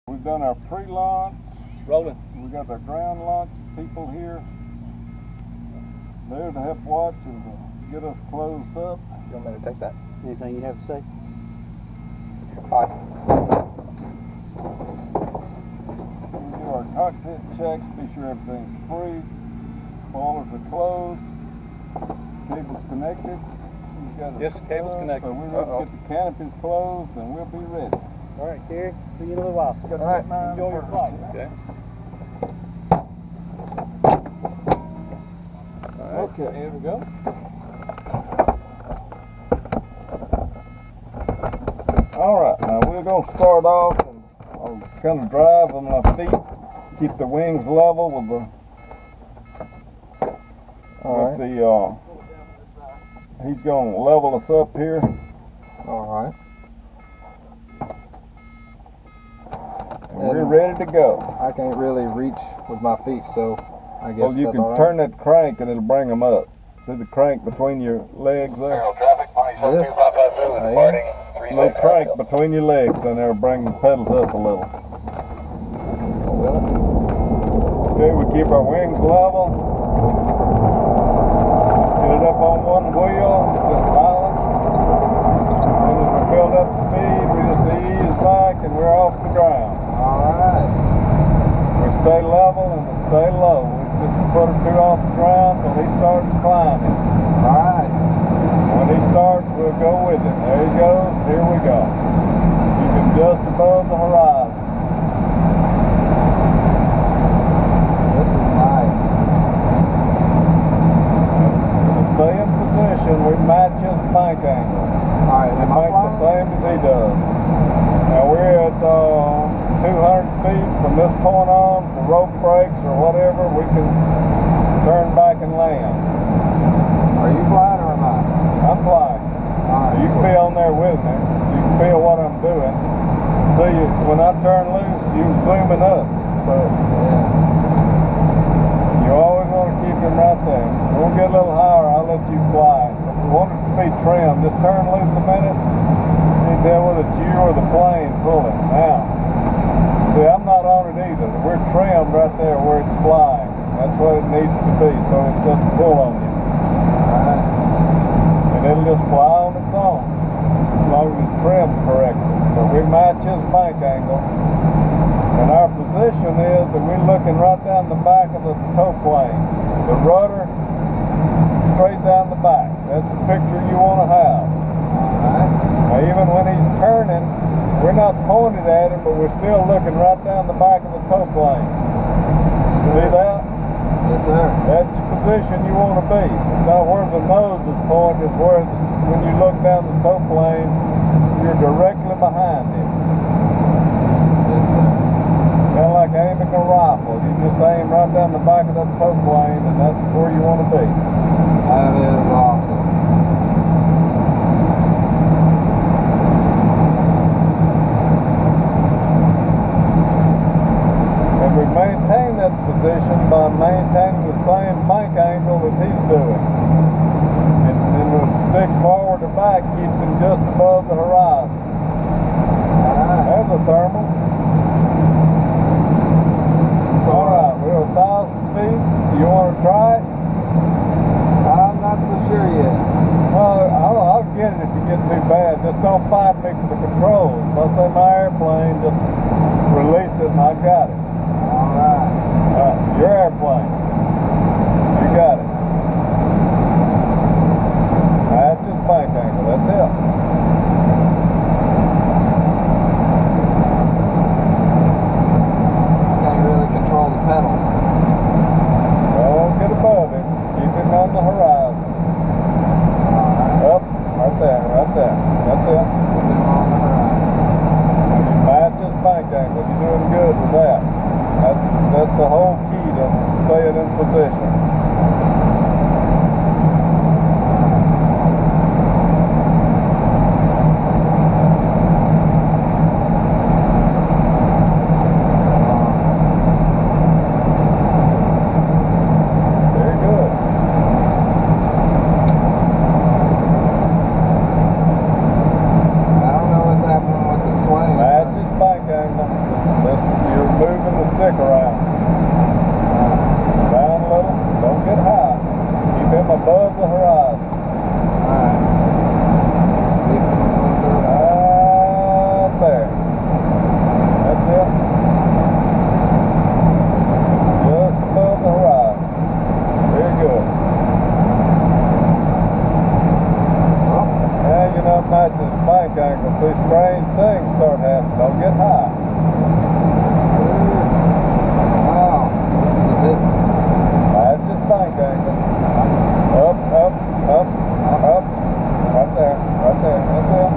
We've done our pre-launch. Rolling. We got our ground launch people here. There to help watch and to get us closed up. You want me to take that? Anything you have to say? Hi. We do our cockpit checks, be sure everything's free. Spoilers are closed. Cable's connected. Yes, cable's connected. So we're ready to get the canopies closed and we'll be ready. All right, Carey. See you in a little while. All right. Enjoy your flight. Okay. Okay, here we go. All right, now we're going to start off and I'll kind of drive on my feet, keep the wings level with the, he's going to level us up here. All right. And we're ready to go. I can't really reach with my feet, so I guess well, you that's can all right. turn that crank and it'll bring them up. See the crank between your legs there? This? Little crank between your legs, then they'll bring the pedals up a little. Okay, we keep our wings level. Get it up on one wheel, just balance. Then as we build up speed, we just ease back and we're off the ground. Alright. We stay level and we stay low. We're just a foot or two off the ground till he starts climbing. Alright. When he starts, we'll go with him. There he goes. Here we go. Keep him just above the horizon. This is nice. To stay in position, we match his bank angle. Alright, We am I make the flying? same as he does. Now we're at 200 feet from this point on. For rope brakes or whatever, we can turn back and land. Are you flying or am I? I'm flying. Alright. You can be on there with me. You can feel what I'm doing. See, when I turn loose, you're zooming up. So Yeah. you always want to keep him right there. We'll get a little higher, I'll let you fly. If you want it to be trimmed, just turn loose a minute. You can tell whether it's you or the plane pulling. Now, see, I'm not on it either. We're trimmed right there where it's flying. That's what it needs to be, so it doesn't pull on you. Alright. And it'll just fly on its own, as long as it's trimmed correctly. But we match his bank angle. And our position is that we're looking right down the back of the tow plane. The rudder straight down the back. That's the picture you want to have. Alright. Now even when he's turning, we're not pointed at him, but we're still looking right down the back of the tow plane. See that? Yes, sir. That's your position you want to be. It's not where the nose is pointed, it's where when you look down the tow plane, you're directly behind him. Yes, sir. Kind of like aiming a rifle. You just aim right down the back of that tow plane and that's where you want to be. That is awesome. And we maintain that position by maintaining the same bank angle that he's doing. And then we'll stick forward or back, keeps him just above the horizon. Alright. There's a thermal. Alright, we're 1,000 feet. You want to try it? I'm not so sure yet. Well, I'll get it if you get too bad. Just don't fight me for the controls. If I say my airplane, just release it and I got it. Alright. Your airplane. You got it. That's just bank angle. That's it. Can't really control the pedals. Don't get above him. Keep him on the horizon. Up. Right there. Right there. That's it. Put them on the horizon. And you match his bank angle. You're doing good with that. That's the whole key to staying in position. Very good. I don't know what's happening with the swing. Match his bank angle. Just stick around. Down a little, don't get high. Keep him above the horizon. Alright. Keep him above the horizon. Right there. That's it. Just above the horizon. Very good. Now you're not matching his bank angle. See, strange things start happening. Don't get high. Wow, this is a bit. Match his bank angle. Up, up, up, up. Right there, right there. That's it.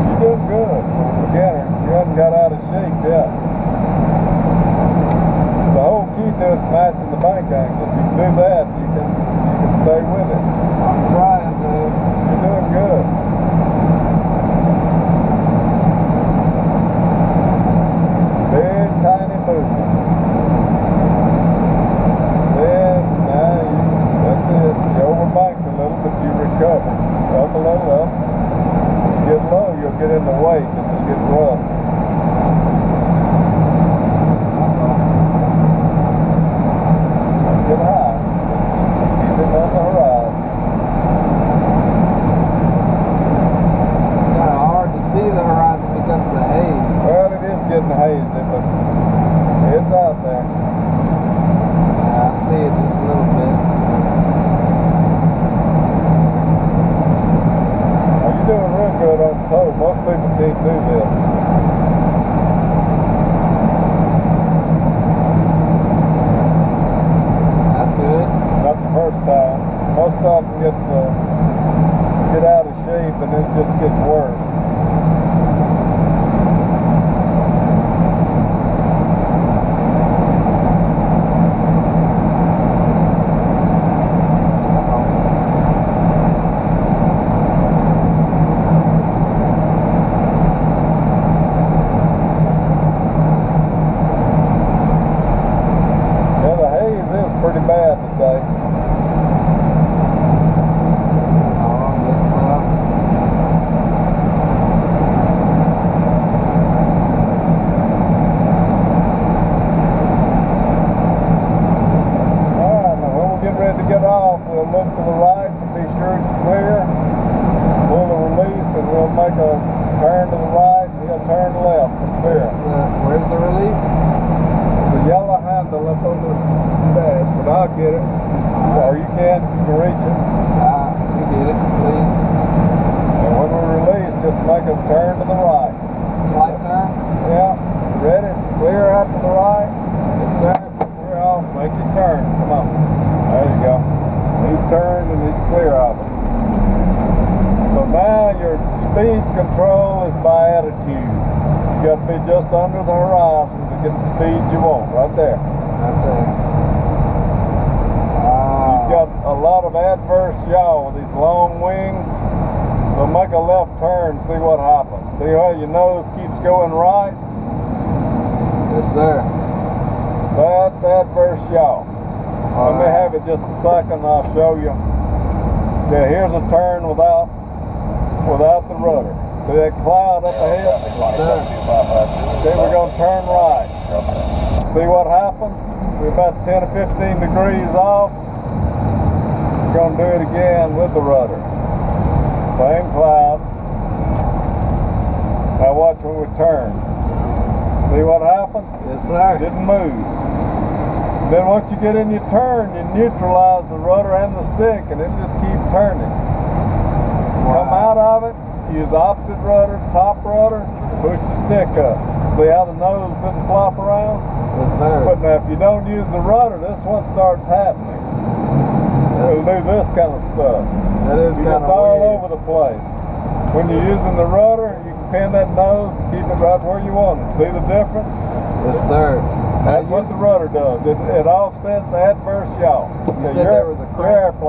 You're doing good for a beginner. You haven't got out of shape yet. The whole key to it's matching the bank angle. If you can do that, you can stay with it. I'm trying to. You're doing good. Big tiny movements. Then now that's it. You overbanked a little, but you recover. Up a little, up. You get low, you'll get in the weight and you'll get rough. Get high. Keep it on the horizon. Kind of hard to see the horizon because of the haze. Well, it is getting hazy, but it's out there. I see it just a little bit. Well, you're doing real good on toe. Most people can't do this. That's good. Not the first time. Most of them get out of shape and it just gets worse. Yeah, the haze is pretty bad today. Get off, we'll look to the right to be sure it's clear. Pull the release and we'll make a turn to the right and he'll turn left for clearance. Where's the release? It's a yellow handle up on the dash, but I'll get it. Or you can reach it. You get it, please. And when we release, just make a turn to the right. Slight turn? Yeah. Ready? Clear out to the right. Yes, sir. Clear off, make your turn. Come on. There you go. He's turned and he's clear of us. So now your speed control is by attitude. You got to be just under the horizon to get the speed you want. Right there. Right there. You've got a lot of adverse yaw with these long wings. So make a left turn, see what happens. See how your nose keeps going right? Yes, sir. That's adverse yaw. Let me have it just a second and I'll show you. Okay, here's a turn without the rudder. See that cloud up ahead? Yes, sir. Okay, we're going to turn right. See what happens? We're about 10 or 15 degrees off. We're going to do it again with the rudder. Same cloud. Now watch when we turn. See what happened? Yes, sir. Didn't move. Then once you get in your turn, you neutralize the rudder and the stick and it just keeps turning. Come out of it, use opposite rudder, top rudder, push the stick up. See how the nose didn't flop around? Yes, sir. But now if you don't use the rudder, this one starts happening. It'll do this kind of stuff. That is You're kind just of all weird. over the place. When you're using the rudder, you can pin that nose and keep it right where you want it. See the difference? Yes, sir. That's what the rudder does. It offsets adverse yaw. You said there was a crank.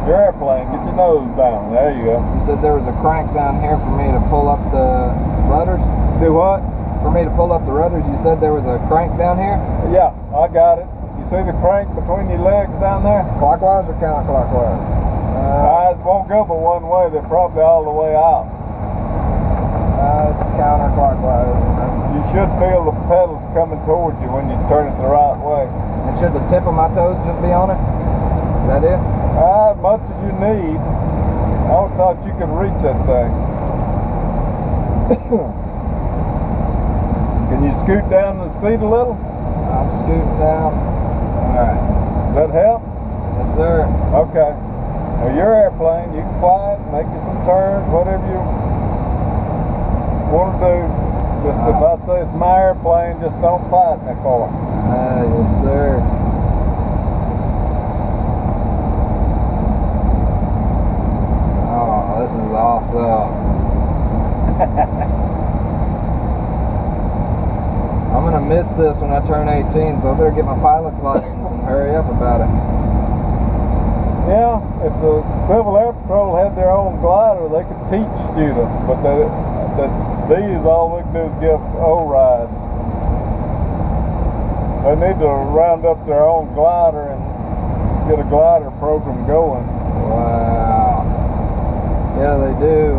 Your airplane, get your nose down. There you go. You said there was a crank down here for me to pull up the rudders? Do what? For me to pull up the rudders, you said there was a crank down here? Yeah, I got it. You see the crank between your legs down there? Clockwise or counterclockwise? I won't won't go but one way. They're probably all the way out. It's counterclockwise. You should feel the pedals coming towards you when you turn it the right way. And should the tip of my toes just be on it? Is that it? As much as you need. I would thought you could reach that thing. Can you scoot down the seat a little? I'm scooting down. Alright. Does that help? Yes, sir. Okay. Now your airplane, you can fly it, make you some turns, whatever you want to do. Just if I say it's my airplane, just don't fly it that far. Yes, sir. Oh, this is awesome. I'm gonna miss this when I turn 18, so I better get my pilot's license and hurry up about it. Yeah, if the Civil Air Patrol had their own glider, they could teach students, but these all we can do is give O-rides. They need to round up their own glider and get a glider program going. Wow. Yeah, they do.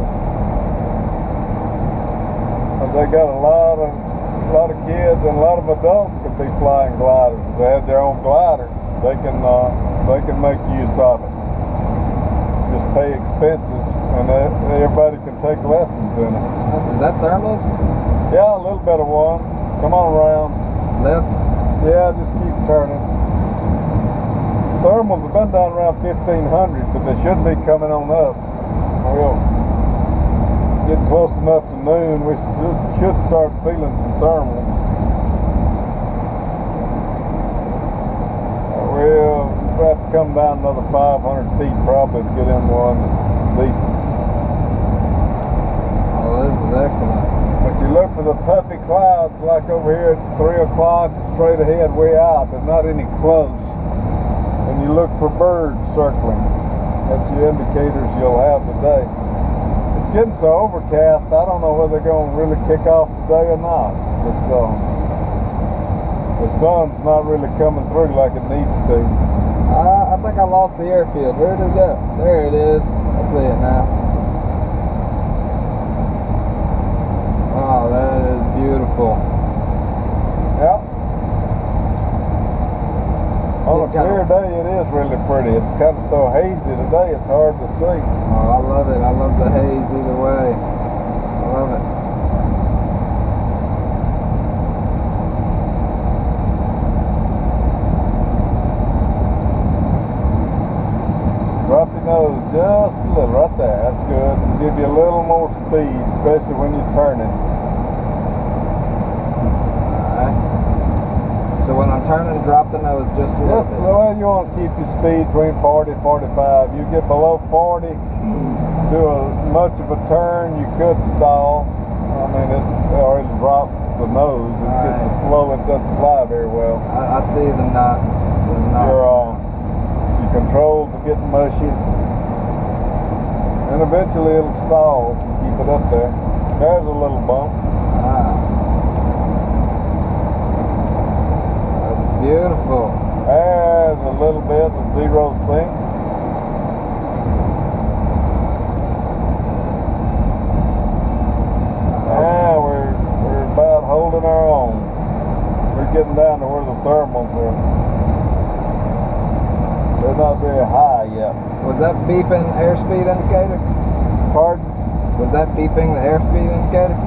But they got a lot of kids and a lot of adults could be flying gliders. If they had their own glider, they can make use of it. Just pay expenses, and everybody can take lessons in it. Is that thermals? Yeah, a little bit of one. Come on around. Left? Yeah, just keep turning. Thermals have been down around 1500, but they should be coming on up. We'll get close enough to noon, we should start feeling some thermals. We'll have to come down another 500 feet probably to get in one that's decent. Oh, this is excellent. But you look for the puffy clouds like over here at 3 o'clock, straight ahead, way out. There's not any close. And you look for birds circling. That's your indicators you'll have today. It's getting so overcast, I don't know whether they're going to really kick off today or not. It's, the sun's not really coming through like it needs to. I think I lost the airfield. Where did it go? There it is. I see it now. Oh, that is beautiful. Yeah. On a clear day, it is really pretty. It's kind of so hazy today, it's hard to see. Oh, I love it. I love the haze either way. I love it. Drop your nose just a little, right there. That's good. It'll give you a little more speed, especially when you're turning. Alright. So when I'm turning, drop the nose just a little bit. Just the way you want to keep your speed between 40 and 45. You get below 40, do much of a turn, you could stall. I mean, or it'll drop the nose. It's just so slow, it doesn't fly very well. I see the knots. Your controls are getting mushy. And eventually it'll stall if you keep it up there. There's a little bump. That's beautiful. There's a little bit of zero sync. Now we're about holding our own. We're getting down to where the thermals are. They're not very high yet. Was that beeping airspeed indicator? Pardon? Was that beeping the airspeed indicator?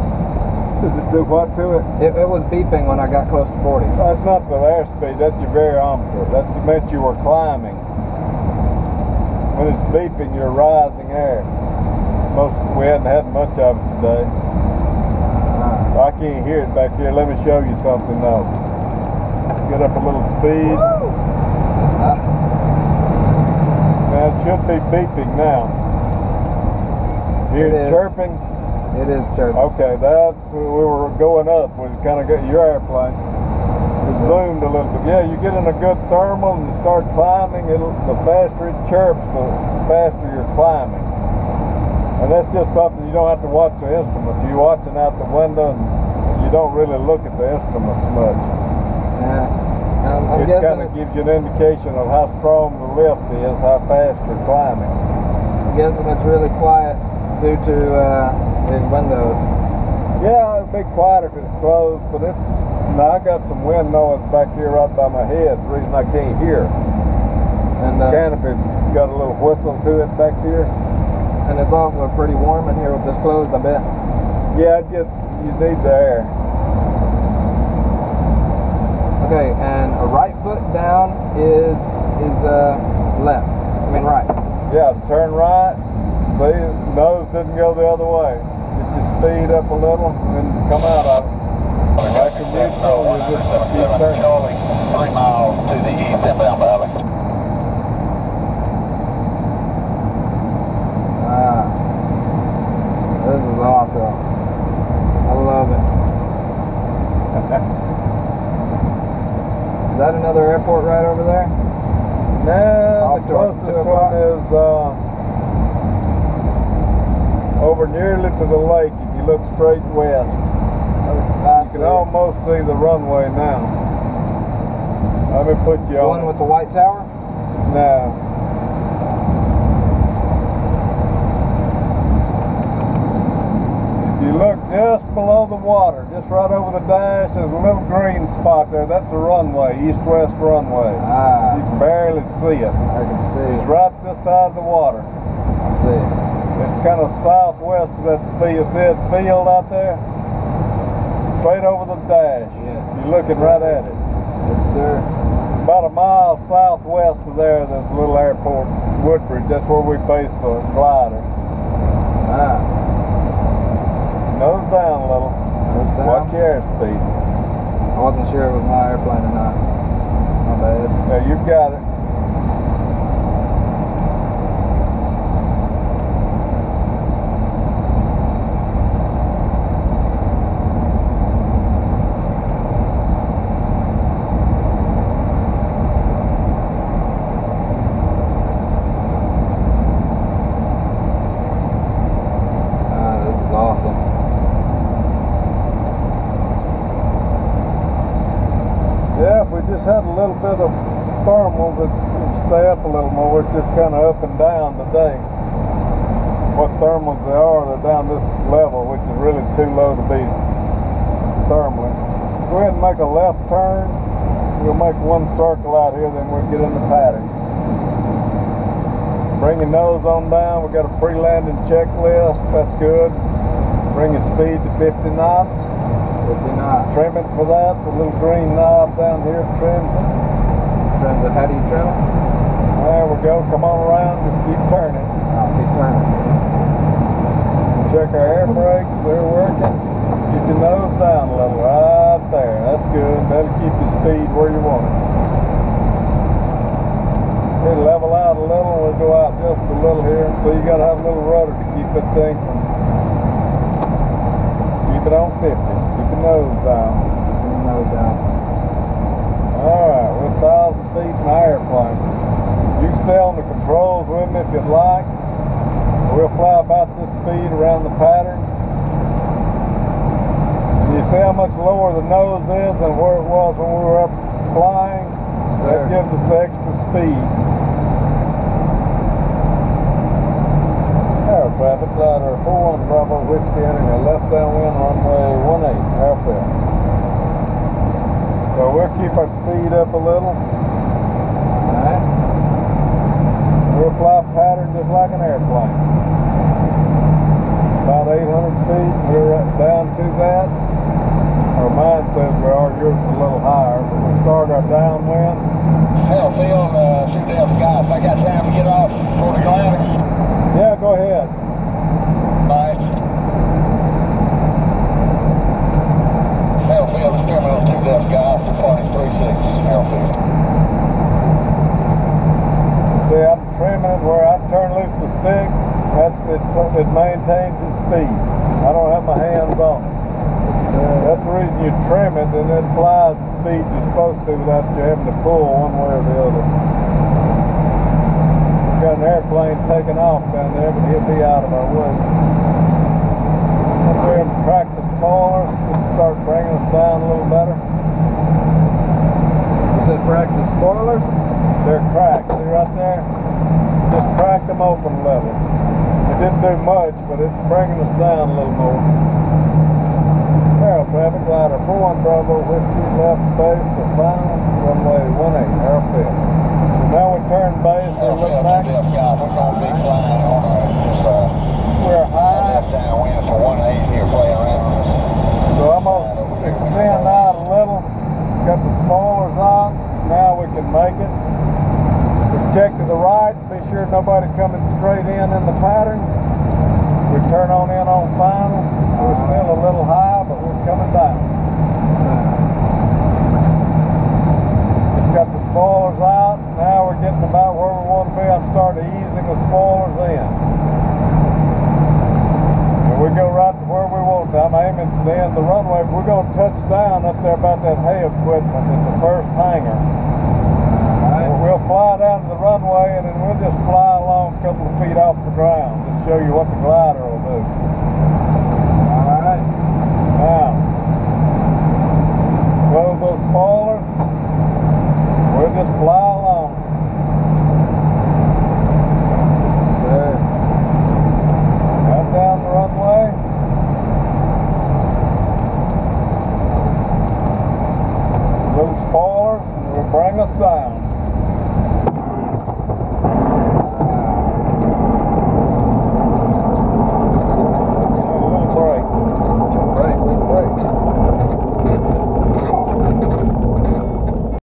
Does it do what to it? It was beeping when I got close to 40. That's not the airspeed, that's your variometer. That meant you were climbing. When it's beeping, you're rising air. We hadn't had much of it today. I can't hear it back here. Let me show you something though. Get up a little speed. It's not. Now it should be beeping now. Hear it chirping? It is chirping. Okay, that's we were going up. We kind of got your airplane. It zoomed a little bit. Yeah, you get in a good thermal and you start climbing. The faster it chirps, the faster you're climbing. And that's just something you don't have to watch the instruments. You're watching out the window and you don't really look at the instruments much. Yeah. It kind of gives you an indication of how strong the lift is, how fast you're climbing. guessing it's really quiet due to these windows. Yeah, it'd be quiet if it's closed, but it's. Now I got some wind noise back here right by my head. The reason I can't hear. And This canopy got a little whistle to it back here. and it's also pretty warm in here with this closed, I bet. Yeah, it gets. You need the air. Okay, and a right foot down is left. I mean right. Yeah, turn right. See, nose didn't go the other way. Get your speed up a little and then come out of it. Like a neutral, you just keep turning. 3 miles to the east inbound valley. This is awesome. I love it. Is that another airport right over there? Now, Off the to closest 2 o'clock? one is over nearly to the lake if you look straight west. I You see. can almost see the runway now. Let me put you The on. one with the white tower? Now, if you look just below the water, just right over the dash, there's a little green spot there. That's a runway, east-west runway. You Ah, can barely see it. I can see. It's right this side of the water. I see. It's kind of southwest of that field. See that field out there? Straight over the dash. Yeah. You're looking right at it. Yes, sir. About a mile southwest of there's a little airport, Woodbridge. That's where we base the gliders. Ah, Nose down a little. Nose down? Watch your airspeed. I wasn't sure it was my airplane or not. My bad. Yeah, you've got it. This is awesome. Yeah, if we just had a little bit of thermals, it would stay up a little more. It's just kind of up and down today. What thermals they are, they're down this level, which is really too low to be thermally. Go ahead and make a left turn. We'll make one circle out here, then we'll get in the pattern. Bring your nose on down. We got a pre-landing checklist. That's good. Bring your speed to 50 knots. 50 knots. Trim it for that. The little green knob down here trims it. Trims it. How do you trim it? There we go. Come on around. Just keep turning. I'll keep turning. Check our air brakes. They're working. Keep your nose down a little. Right there. That's good. That'll keep your speed where you want it. Okay, level out a little. We'll go out just a little here. So you got to have a little rudder to keep that thing from. Keep it on 50. Keep your nose down. Keep your nose down. Alright, we're 1,000 feet in the airplane. You can stay on the controls with me if you'd like. We'll fly about this speed around the pattern. And you see how much lower the nose is than where it was when we were up flying? That gives us the extra speed. Air traffic, glider 41 Bravo Whiskey entering a left downwind runway 18, airfield. So we'll keep our speed up a little. Alright. We'll fly pattern just like an airplane. About 800 feet, we're down to that. Our mine says we are, yours is a little higher, but we'll start our downwind. Hell, Phil, shoot down the guys. I got time to get off for the glider. Yeah, go ahead. Bye. Hell, Phil, the terminal 2 left guys, departing 36, Hellfield. See, I'm trimming it where I turn loose the stick. It maintains its speed. I don't have my hands on it. That's the reason you trim it, and it flies the speed you're supposed to without you having to pull one way or the other. We've got an airplane taking off down there, but he'll be out of our way. Up there and crack the spoilers, just start bringing us down a little better. You said practice spoilers? They're cracked, see right there? Just crack them open a little. didn't do much, but it's bringing us down a little more. Harrell traffic, glider 41 Bravo, Whiskey, left base to final, runway 18, airfield. So now we turn base, we look back. We're going to be flying on We're high. left downwind for 18 here, playing around on us. So almost extend out a little. Got the spoilers on. Now we can make it. We check to the right, be sure nobody coming straight in the pattern. We turn on in on final. We're still a little high, but we're coming down. Just got the spoilers out. Now we're getting about where we want to be. I'm starting easing the spoilers in. And we go right to where we want to. I'm aiming for the end of the runway. We're going to touch down up there about that hay equipment at the first hangar. We'll fly down to the runway and then we'll just fly along a couple of feet off the ground. Just show you what the glider will do. Alright. Now, close those spoilers. We'll just fly